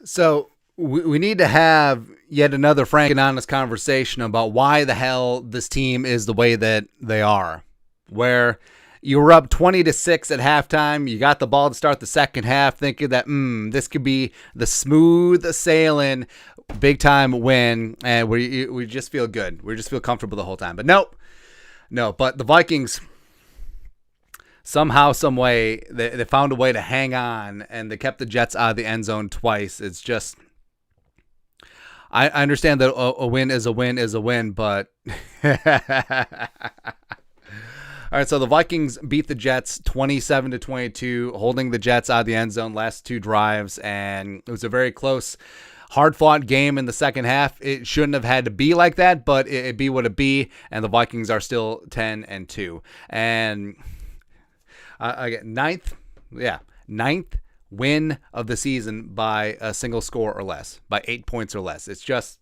So we need to have yet another frank and honest conversation about why the hell this team is the way that they are. Where you were up 20-6 at halftime, you got the ball to start the second half, thinking that this could be the smooth sailing, big time win, and we just feel good. We just feel comfortable the whole time. But nope, no. But the Vikings, somehow, some way, they found a way to hang on, and they kept the Jets out of the end zone twice. It's just, I understand that a win is a win is a win, but all right, so the Vikings beat the Jets 27-22, holding the Jets out of the end zone last two drives, and it was a very close, hard-fought game in the second half. It shouldn't have had to be like that, but it be what it be, and the Vikings are still 10-2. And again, ninth win of the season by a single score or less, by 8 points or less. It's just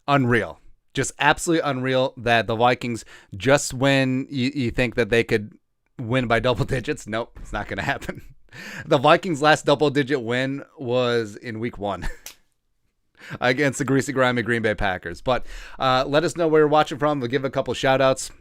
unreal. Just absolutely unreal that the Vikings, just when you think that they could win by double digits, nope, it's not going to happen. The Vikings' last double-digit win was in week 1 against the greasy, grimy Green Bay Packers. But let us know where you're watching from. We'll give a couple shout-outs.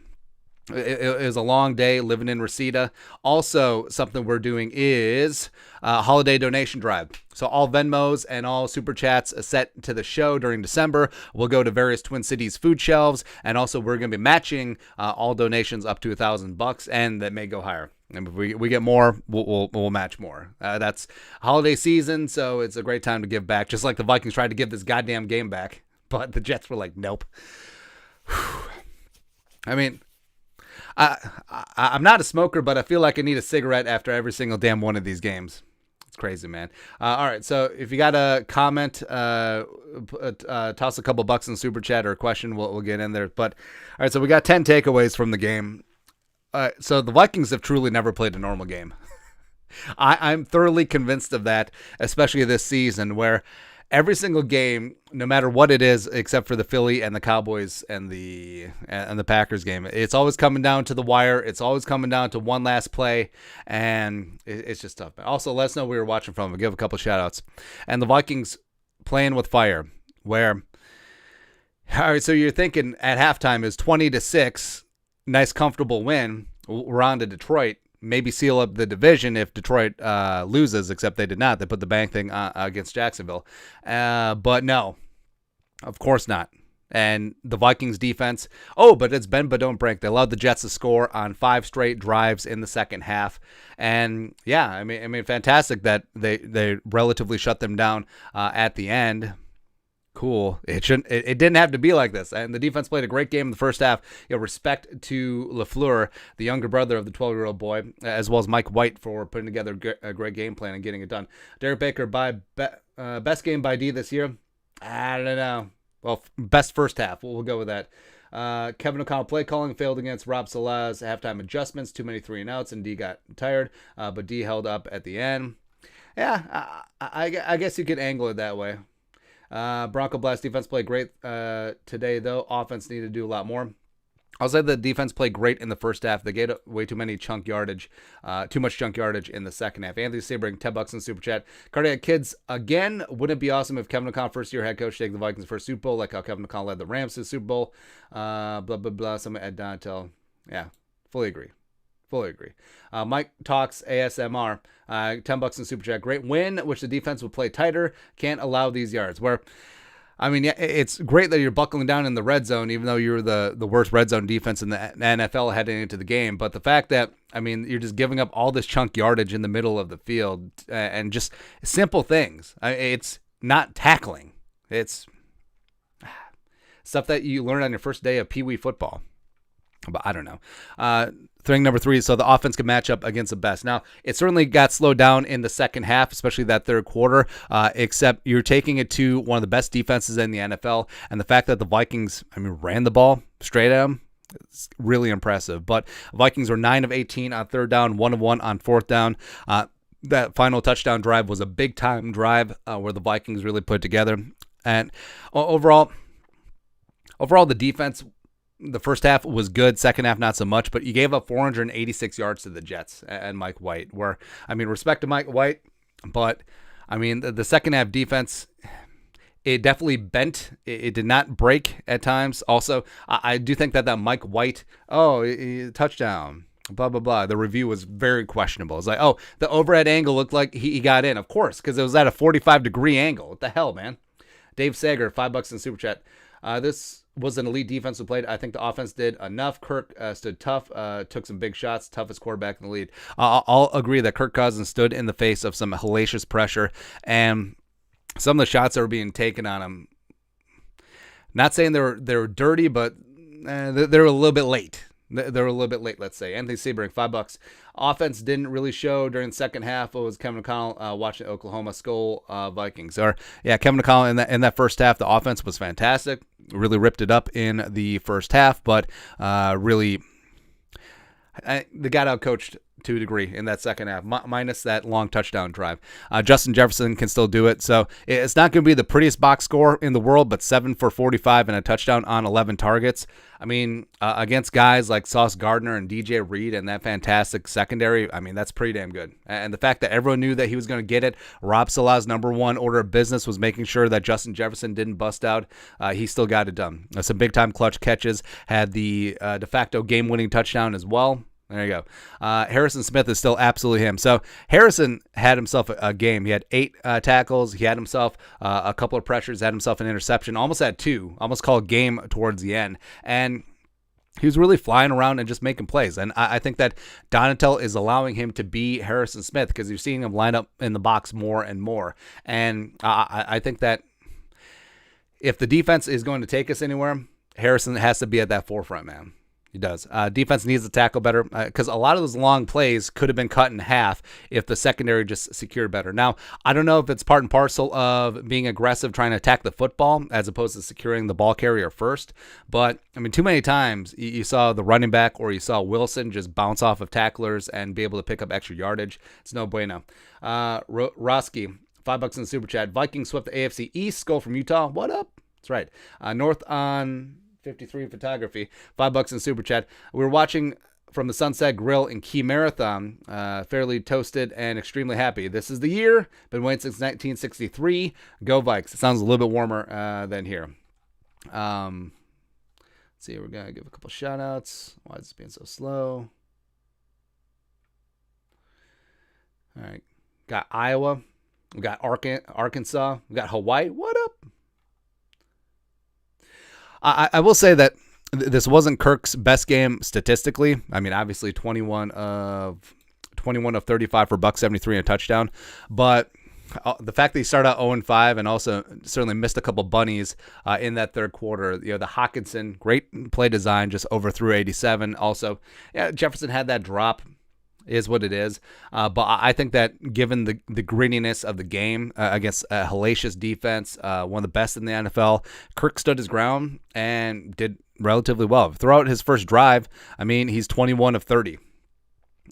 It was a long day living in Reseda. Also, something we're doing is a holiday donation drive. So all Venmos and all Super Chats set to the show during December will go to various Twin Cities food shelves. And also, we're going to be matching all donations up to $1,000, and that may go higher. And if we get more, we'll match more. That's holiday season, so it's a great time to give back. Just like the Vikings tried to give this goddamn game back, but the Jets were like, nope. I mean, I'm not a smoker, but I feel like I need a cigarette after every single damn one of these games. It's crazy, man. All right, so if you got a comment, toss a couple bucks in Super Chat or a question, we'll get in there. But all right, so we got 10 takeaways from the game. So the Vikings have truly never played a normal game. I'm thoroughly convinced of that, especially this season, where every single game, no matter what it is, except for the Philly and the Cowboys and the Packers game, it's always coming down to the wire. It's always coming down to one last play, and it's just tough. Also, let us know where you're watching from. We'll give a couple shout-outs. And the Vikings playing with fire, where, all right, so you're thinking at halftime is 20-6, nice, comfortable win. We're on to Detroit. Maybe seal up the division if Detroit loses, except they did not. They put the bank thing against Jacksonville. But no, of course not. And the Vikings defense, but it's bend but don't break. They allowed the Jets to score on 5 straight drives in the second half. And yeah, I mean, fantastic that they relatively shut them down at the end. Cool. It didn't have to be like this. And the defense played a great game in the first half. Respect to LaFleur, the younger brother of the 12-year-old boy, as well as Mike White for putting together a great game plan and getting it done. Derek Baker, best game by D this year? I don't know. Well, best first half. We'll go with that. Kevin O'Connell play calling failed against Rob Saleh's halftime adjustments. Too many 3-and-outs, and D got tired. But D held up at the end. Yeah, I guess you could angle it that way. Bronco Blast defense played great today, though. Offense needed to do a lot more. I'll say the defense played great in the first half. They gave way too much chunk yardage in the second half. Anthony Sabering, $10 in Super Chat. Cardiac Kids, again, wouldn't it be awesome if Kevin O'Connell, first-year head coach, take the Vikings first Super Bowl, like how Kevin O'Connell led the Rams to the Super Bowl? Blah, blah, blah. Someone at Dontel. Yeah, fully agree. Mike Talks ASMR, $10 in Super Chat. Great win, which the defense would play tighter. Can't allow these yards. Where, I mean, yeah, it's great that you're buckling down in the red zone, even though you're the worst red zone defense in the NFL heading into the game. But the fact that, I mean, you're just giving up all this chunk yardage in the middle of the field and just simple things. It's not tackling. It's stuff that you learn on your first day of Pee Wee football. But I don't know. Thing number 3, so the offense can match up against the best. Now, it certainly got slowed down in the second half, especially that third quarter, except you're taking it to one of the best defenses in the NFL, and the fact that the Vikings, ran the ball straight at them, it's really impressive. But Vikings were 9 of 18 on third down, 1 of 1 on fourth down. That final touchdown drive was a big-time drive where the Vikings really put together. And overall, the defense, the first half was good, second half not so much, but you gave up 486 yards to the Jets and Mike White, where, respect to Mike White, but, I mean, the second half defense, it definitely bent. It did not break at times. Also, I do think that Mike White, touchdown, blah, blah, blah. The review was very questionable. It's like, oh, the overhead angle looked like he got in. Of course, because it was at a 45-degree angle. What the hell, man? Dave Sager, $5 in Super Chat. This was an elite defense who played. I think the offense did enough. Kirk stood tough, took some big shots, toughest quarterback in the league. I'll agree that Kirk Cousins stood in the face of some hellacious pressure, and some of the shots that were being taken on him, not saying they were dirty, but they were a little bit late. They were a little bit late, let's say. Anthony Sebring, $5. Offense didn't really show during the second half. It was Kevin McConnell watching Oklahoma Skull Vikings. Kevin McConnell in that first half, the offense was fantastic. Really ripped it up in the first half, but they got outcoached to a degree in that second half, minus that long touchdown drive. Justin Jefferson can still do it, so it's not going to be the prettiest box score in the world, but 7 for 45 and a touchdown on 11 targets. I mean, against guys like Sauce Gardner and DJ Reed and that fantastic secondary, I mean, that's pretty damn good. And the fact that everyone knew that he was going to get it, Rob Salah's number one order of business was making sure that Justin Jefferson didn't bust out. He still got it done. Some big-time clutch catches, had the de facto game-winning touchdown as well. There you go. Harrison Smith is still absolutely him. So Harrison had himself a game. He had 8 tackles. He had himself a couple of pressures, had himself an interception, almost had 2, almost called game towards the end. And he was really flying around and just making plays. And I think that Donatel is allowing him to be Harrison Smith because you're seeing him line up in the box more and more. And I think that if the defense is going to take us anywhere, Harrison has to be at that forefront, man. He does. Defense needs to tackle better because a lot of those long plays could have been cut in half if the secondary just secured better. Now, I don't know if it's part and parcel of being aggressive, trying to attack the football as opposed to securing the ball carrier first. But, I mean, too many times you saw the running back or you saw Wilson just bounce off of tacklers and be able to pick up extra yardage. It's no bueno. Roski, $5 in the Super Chat. Vikings swept the AFC East. Skull from Utah. What up? That's right. North on 53 photography, $5 in Super Chat. We were watching from the Sunset Grill in Key Marathon, fairly toasted and extremely happy. This is the year. Been waiting since 1963. Go Vikes. It sounds a little bit warmer than here. Let's see. We're going to give a couple shout outs. Why is this being so slow? All right. Got Iowa. We got Arkansas. We got Hawaii. What up? I will say that this wasn't Kirk's best game statistically. I mean, obviously 21 of 35 for $173 and a touchdown. But the fact that he started out 0-5 and also certainly missed a couple bunnies in that third quarter. You know, the Hawkinson, great play design, just overthrew 87. Also, Jefferson had that drop. Is what it is. But I think that given the grittiness of the game against a hellacious defense, one of the best in the NFL, Kirk stood his ground and did relatively well. Throughout his first drive, I mean, he's 21 of 30.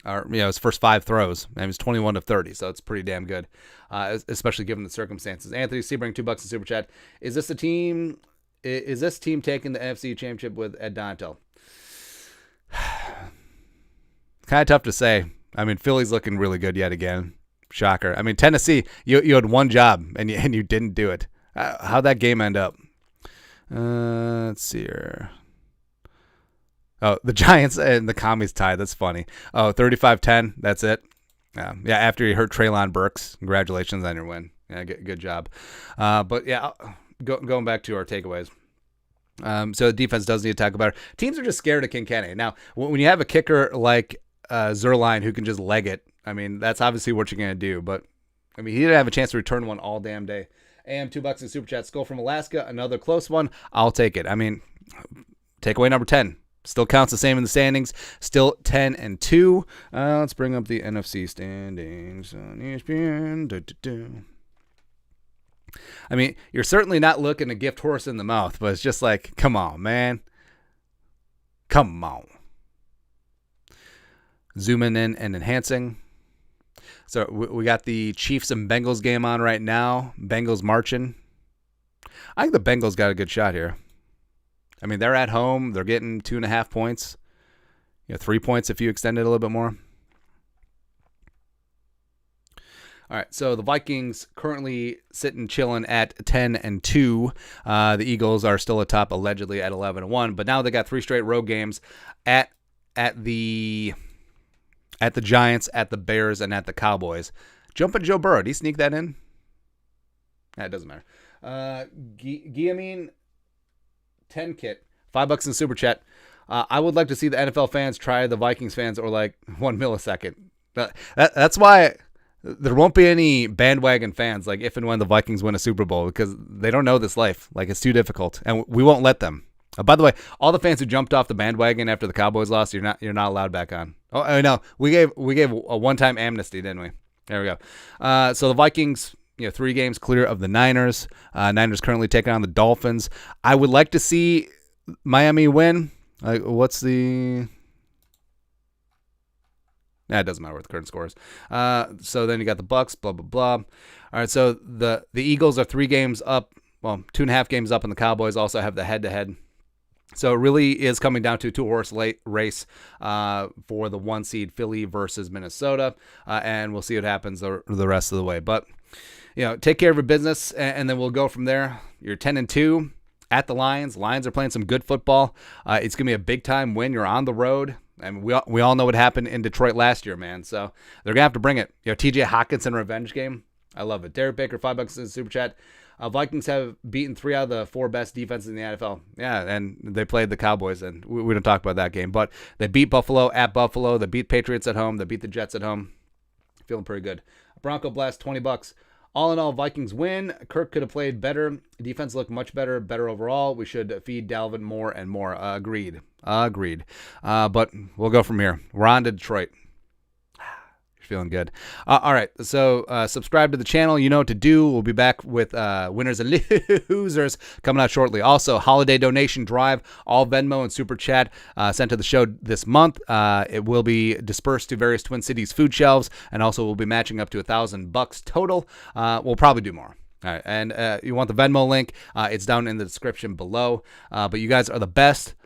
Or, his first 5 throws, and he was 21 of 30, so it's pretty damn good, especially given the circumstances. Anthony Sebring, $2 in Super Chat. Is this team taking the NFC Championship with Ed Donatel? Kind of tough to say. I mean, Philly's looking really good yet again. Shocker. I mean, Tennessee, you had one job and you didn't do it. How'd that game end up? Let's see here. Oh, the Giants and the Commies tied. That's funny. Oh, 35-10. That's it. Yeah. After you hurt Treylon Burks, congratulations on your win. Yeah, good job. But yeah, going back to our takeaways. So the defense does need to tackle better. Teams are just scared of Kinkenny. Now, when you have a kicker like Zerline who can just leg it, I mean, that's obviously what you're going to do. But, I mean, he didn't have a chance to return one all damn day. AM, $2 in Super Chat. Skull from Alaska, another close one. I'll take it. I mean, takeaway number 10. Still counts the same in the standings. Still 10-2. Let's bring up the NFC standings on ESPN. I mean, you're certainly not looking to gift horse in the mouth, but it's just like, come on, man. Come on. Zooming in and enhancing. So we got the Chiefs and Bengals game on right now. Bengals marching. I think the Bengals got a good shot here. I mean, they're at home. They're getting 2.5 points. 3 points if you extend it a little bit more. All right, so the Vikings currently sitting chilling at 10-2. The Eagles are still atop, allegedly at 11-1, but now they got 3 straight road games at the Giants, at the Bears, and at the Cowboys. Jumping Joe Burrow, did he sneak that in? Nah, it doesn't matter. Guillemine 10 kit, $5 in super chat. I would like to see the NFL fans try the Vikings fans or like 1 millisecond. That's why there won't be any bandwagon fans like if and when the Vikings win a Super Bowl, because they don't know this life. Like, it's too difficult, and we won't let them. By the way, all the fans who jumped off the bandwagon after the Cowboys lost, you're not allowed back on. Oh, I know. We gave a one-time amnesty, didn't we? There we go. So the Vikings, 3 games clear of the Niners. Niners currently taking on the Dolphins. I would like to see Miami win. What's the... It doesn't matter what the current score is. So then you got the Bucks, blah, blah, blah. All right, so the Eagles are 3 games up. Well, 2.5 games up, and the Cowboys also have the head-to-head. So it really is coming down to a 2-horse race for the 1 seed Philly versus Minnesota, and we'll see what happens the rest of the way. But, take care of your business, and then we'll go from there. You're 10-2 at the Lions. Lions are playing some good football. It's going to be a big-time win. You're on the road. And we all know what happened in Detroit last year, man. So they're going to have to bring it. TJ Hawkinson revenge game. I love it. Derek Baker, $5 in the super chat. Vikings have beaten 3 out of the 4 best defenses in the NFL. Yeah, and they played the Cowboys, and we don't talk about that game. But they beat Buffalo at Buffalo. They beat Patriots at home. They beat the Jets at home. Feeling pretty good. Bronco Blast, $20. All in all, Vikings win. Kirk could have played better. Defense looked much better overall. We should feed Dalvin more and more. Agreed. But we'll go from here. We're on to Detroit. You're feeling good. All right, so subscribe to the channel. You know what to do. We'll be back with winners and losers coming out shortly. Also, holiday donation drive, all Venmo and Super Chat sent to the show this month. It will be dispersed to various Twin Cities food shelves, and also we'll be matching up to $1,000 total. We'll probably do more. All right, and you want the Venmo link, it's down in the description below. But you guys are the best.